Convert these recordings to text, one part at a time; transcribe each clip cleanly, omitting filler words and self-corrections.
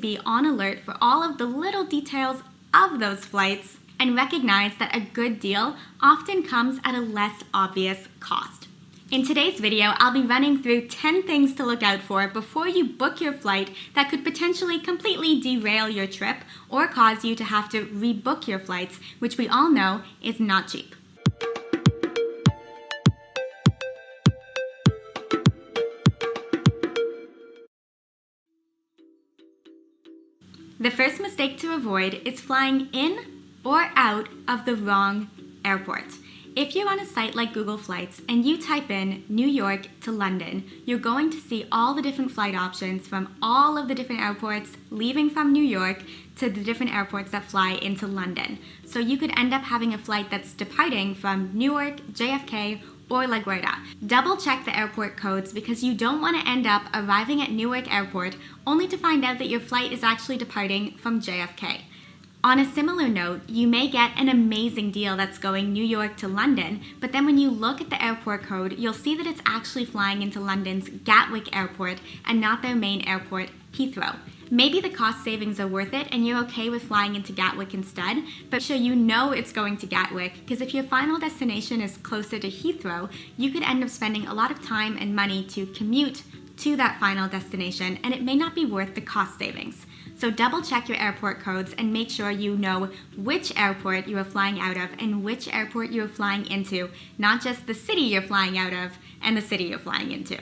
be on alert for all of the little details of those flights and recognize that a good deal often comes at a less obvious cost. In today's video, I'll be running through 10 things to look out for before you book your flight that could potentially completely derail your trip or cause you to have to rebook your flights, which we all know is not cheap. The first mistake to avoid is flying in or out of the wrong airport. If you're on a site like Google Flights and you type in New York to London, you're going to see all the different flight options from all of the different airports leaving from New York to the different airports that fly into London. So you could end up having a flight that's departing from Newark, JFK, or LaGuardia. Double check the airport codes because you don't want to end up arriving at Newark Airport only to find out that your flight is actually departing from JFK. On a similar note, you may get an amazing deal that's going New York to London, but then when you look at the airport code, you'll see that it's actually flying into London's Gatwick Airport and not their main airport, Heathrow. Maybe the cost savings are worth it and you're okay with flying into Gatwick instead, but sure you know it's going to Gatwick because if your final destination is closer to Heathrow, you could end up spending a lot of time and money to commute to that final destination and it may not be worth the cost savings. So double check your airport codes and make sure you know which airport you are flying out of and which airport you are flying into, not just the city you're flying out of and the city you're flying into.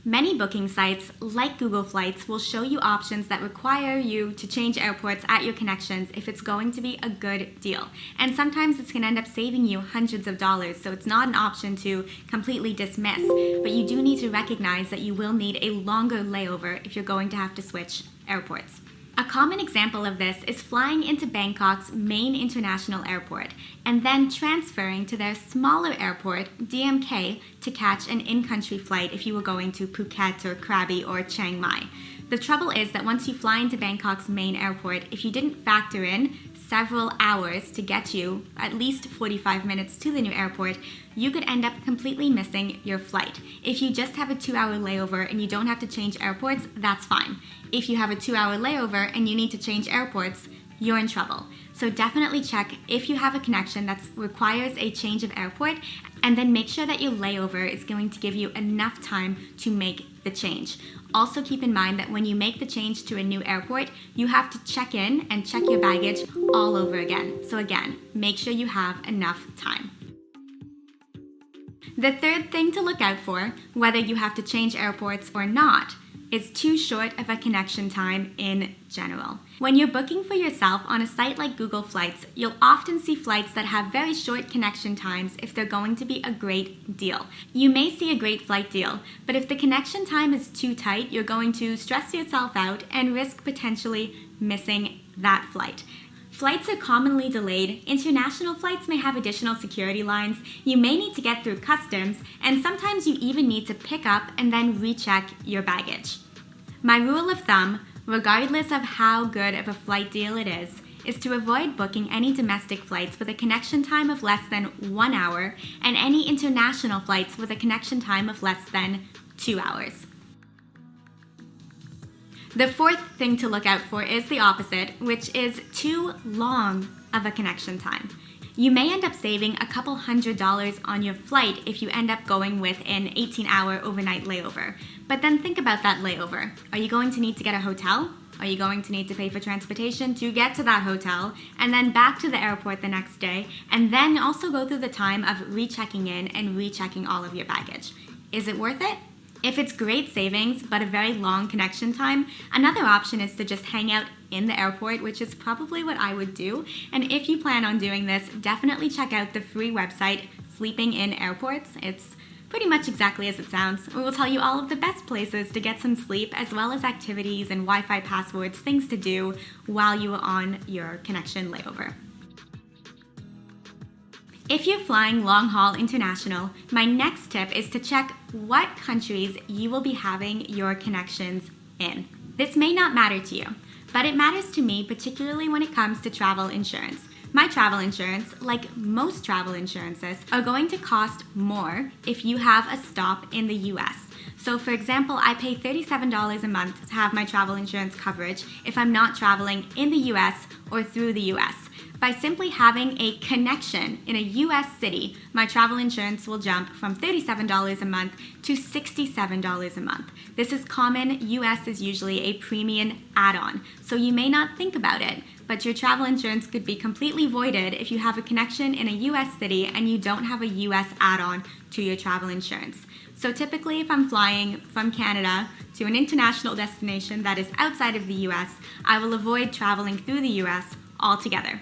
Many booking sites, like Google Flights, will show you options that require you to change airports at your connections if it's going to be a good deal. And sometimes it's going to end up saving you hundreds of dollars, so it's not an option to completely dismiss. But you do need to recognize that you will need a longer layover if you're going to have to switch airports. A common example of this is flying into Bangkok's main international airport and then transferring to their smaller airport, DMK, to catch an in-country flight if you were going to Phuket or Krabi or Chiang Mai. The trouble is that once you fly into Bangkok's main airport, if you didn't factor in several hours to get you at least 45 minutes to the new airport, you could end up completely missing your flight. If you just have a 2-hour layover and you don't have to change airports, that's fine. If you have a 2-hour layover and you need to change airports, you're in trouble. So definitely check if you have a connection that requires a change of airport and then make sure that your layover is going to give you enough time to make the change. Also keep in mind that when you make the change to a new airport, you have to check in and check your baggage all over again. So again, make sure you have enough time. The third thing to look out for, whether you have to change airports or not, is too short of a connection time in general. When you're booking for yourself on a site like Google Flights, you'll often see flights that have very short connection times if they're going to be a great deal. You may see a great flight deal, but if the connection time is too tight, you're going to stress yourself out and risk potentially missing that flight. Flights are commonly delayed, international flights may have additional security lines, you may need to get through customs, and sometimes you even need to pick up and then recheck your baggage. My rule of thumb, regardless of how good of a flight deal it is to avoid booking any domestic flights with a connection time of less than 1 hour and any international flights with a connection time of less than 2 hours. The fourth thing to look out for is the opposite, which is too long of a connection time. You may end up saving a couple $100s on your flight if you end up going with an 18-hour overnight layover. But then think about that layover. Are you going to need to get a hotel? Are you going to need to pay for transportation to get to that hotel and then back to the airport the next day and then also go through the time of rechecking in and rechecking all of your baggage? Is it worth it? If it's great savings but a very long connection time, another option is to just hang out in the airport, which is probably what I would do. And if you plan on doing this, definitely check out the free website, Sleeping in Airports. It's pretty much exactly as it sounds. We will tell you all of the best places to get some sleep, as well as activities and Wi-Fi passwords, things to do while you are on your connection layover. If you're flying long-haul international, my next tip is to check what countries you will be having your connections in. This may not matter to you, but it matters to me, particularly when it comes to travel insurance. My travel insurance, like most travel insurances, are going to cost more if you have a stop in the US. So for example, I pay $37 a month to have my travel insurance coverage if I'm not traveling in the US or through the US. By simply having a connection in a US city, my travel insurance will jump from $37 a month to $67 a month. This is common. US is usually a premium add-on, so you may not think about it, but your travel insurance could be completely voided if you have a connection in a US city and you don't have a US add-on to your travel insurance. So typically, if I'm flying from Canada to an international destination that is outside of the US, I will avoid traveling through the US altogether.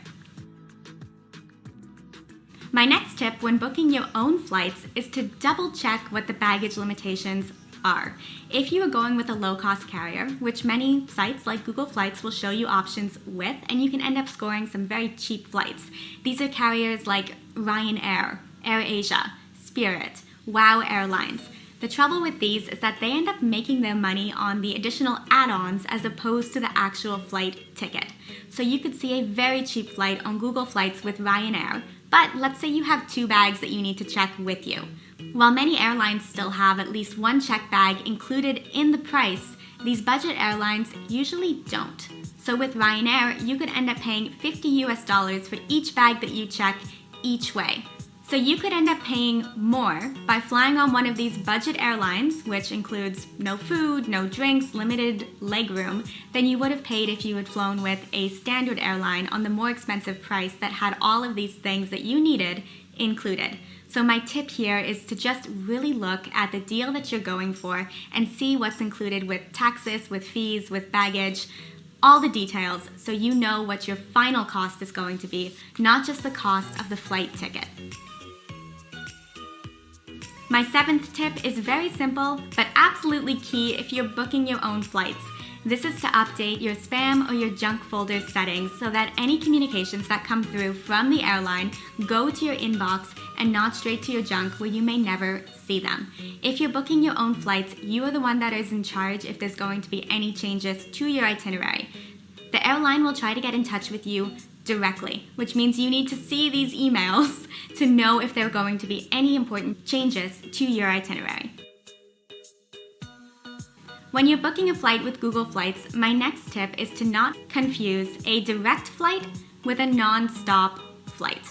My next tip when booking your own flights is to double check what the baggage limitations are. If you are going with a low-cost carrier, which many sites like Google Flights will show you options with, and you can end up scoring some very cheap flights. These are carriers like Ryanair, AirAsia, Spirit, WOW Airlines. The trouble with these is that they end up making their money on the additional add-ons as opposed to the actual flight ticket. So you could see a very cheap flight on Google Flights with Ryanair, but let's say you have 2 bags that you need to check with you. While many airlines still have at least 1 check bag included in the price, these budget airlines usually don't. So with Ryanair, you could end up paying $50 for each bag that you check each way. So you could end up paying more by flying on one of these budget airlines, which includes no food, no drinks, limited legroom, than you would have paid if you had flown with a standard airline on the more expensive price that had all of these things that you needed included. So my tip here is to just really look at the deal that you're going for and see what's included with taxes, with fees, with baggage, all the details, so you know what your final cost is going to be, not just the cost of the flight ticket. My 7th tip is very simple, but absolutely key if you're booking your own flights. This is to update your spam or your junk folder settings so that any communications that come through from the airline go to your inbox and not straight to your junk where you may never see them. If you're booking your own flights, you are the one that is in charge if there's going to be any changes to your itinerary. The airline will try to get in touch with you directly, which means you need to see these emails to know if there are going to be any important changes to your itinerary. When you're booking a flight with Google Flights, my next tip is to not confuse a direct flight with a non-stop flight.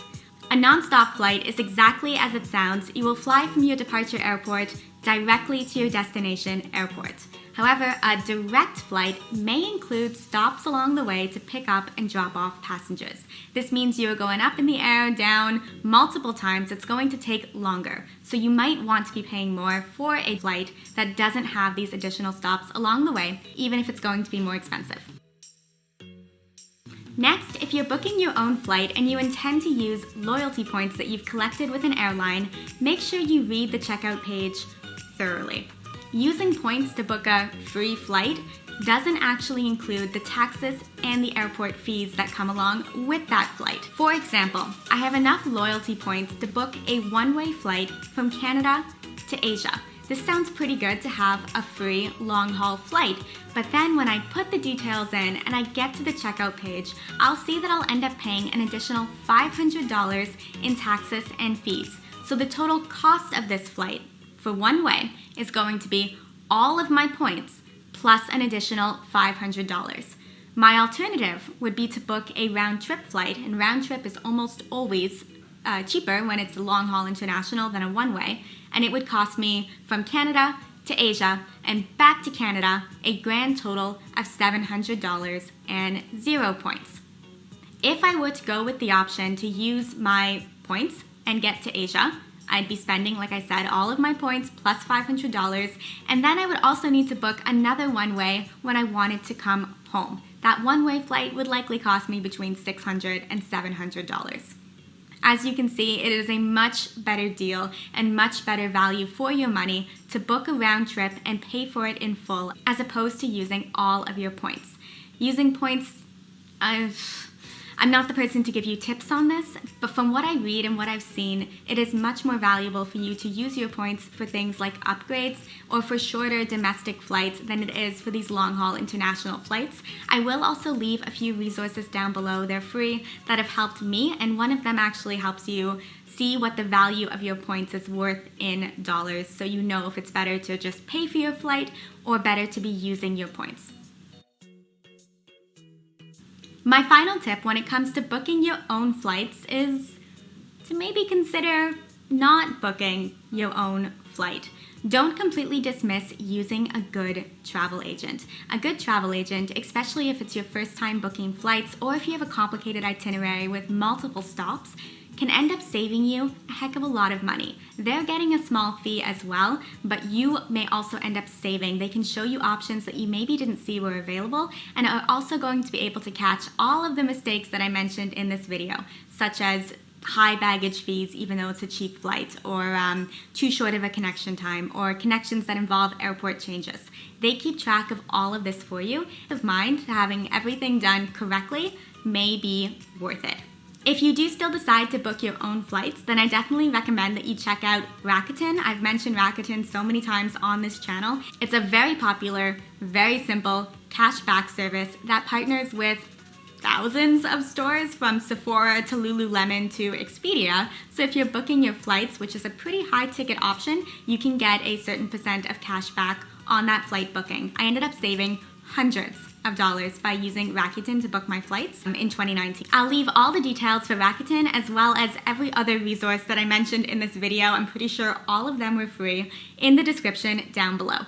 A non-stop flight is exactly as it sounds. You will fly from your departure airport directly to your destination airport. However, a direct flight may include stops along the way to pick up and drop off passengers. This means you are going up in the air, down, multiple times. It's going to take longer. So you might want to be paying more for a flight that doesn't have these additional stops along the way, even if it's going to be more expensive. Next, if you're booking your own flight and you intend to use loyalty points that you've collected with an airline, make sure you read the checkout page thoroughly. Using points to book a free flight doesn't actually include the taxes and the airport fees that come along with that flight. For example, I have enough loyalty points to book a one-way flight from Canada to Asia. This sounds pretty good to have a free long-haul flight, but then when I put the details in and I get to the checkout page, I'll see that I'll end up paying an additional $500 in taxes and fees. So the total cost of this flight for one way is going to be all of my points plus an additional $500. My alternative would be to book a round-trip flight, and round-trip is almost always cheaper when it's a long-haul international than a one-way, and it would cost me from Canada to Asia and back to Canada a grand total of $700 and 0 points. If I were to go with the option to use my points and get to Asia, I'd be spending, like I said, all of my points plus $500, and then I would also need to book another one-way when I wanted to come home. That one-way flight would likely cost me between $600 and $700. As you can see, it is a much better deal and much better value for your money to book a round trip and pay for it in full as opposed to using all of your points. Using points, I I'm not the person to give you tips on this, but from what I read and what I've seen, it is much more valuable for you to use your points for things like upgrades or for shorter domestic flights than it is for these long-haul international flights. I will also leave a few resources down below. They're free that have helped me, and one of them actually helps you see what the value of your points is worth in dollars, so you know if it's better to just pay for your flight or better to be using your points. My final tip when it comes to booking your own flights is to maybe consider not booking your own flight. Don't completely dismiss using a good travel agent. A good travel agent, especially if it's your first time booking flights or if you have a complicated itinerary with multiple stops, can end up saving you a heck of a lot of money. They're getting a small fee as well, but you may also end up saving. They can show you options that you maybe didn't see were available and are also going to be able to catch all of the mistakes that I mentioned in this video, such as high baggage fees even though it's a cheap flight, or too short of a connection time, or connections that involve airport changes. They keep track of all of this for you. Of mind, having everything done correctly may be worth it. If you do still decide to book your own flights, then I definitely recommend that you check out Rakuten. I've mentioned Rakuten so many times on this channel. It's a very popular, very simple cashback service that partners with thousands of stores, from Sephora to Lululemon to Expedia. So if you're booking your flights, which is a pretty high ticket option, you can get a certain % of cash back on that flight booking. I ended up saving hundreds of dollars by using Rakuten to book my flights in 2019. I'll leave all the details for Rakuten as well as every other resource that I mentioned in this video. I'm pretty sure all of them were free in the description down below.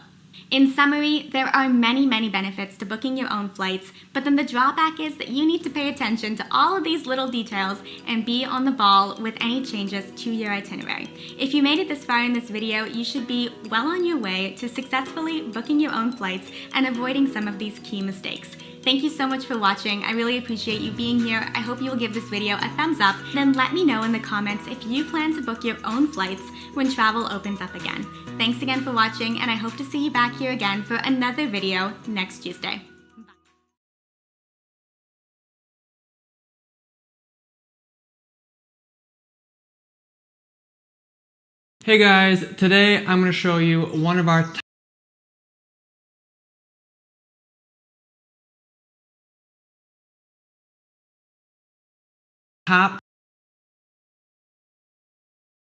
In summary, there are many, many benefits to booking your own flights, but then the drawback is that you need to pay attention to all of these little details and be on the ball with any changes to your itinerary. If you made it this far in this video, you should be well on your way to successfully booking your own flights and avoiding some of these key mistakes. Thank you so much for watching. I really appreciate you being here. I hope you will give this video a thumbs up. Then let me know in the comments if you plan to book your own flights when travel opens up again. Thanks again for watching, and I hope to see you back here again for another video next Tuesday. Hey guys, today I'm going to show you one of our top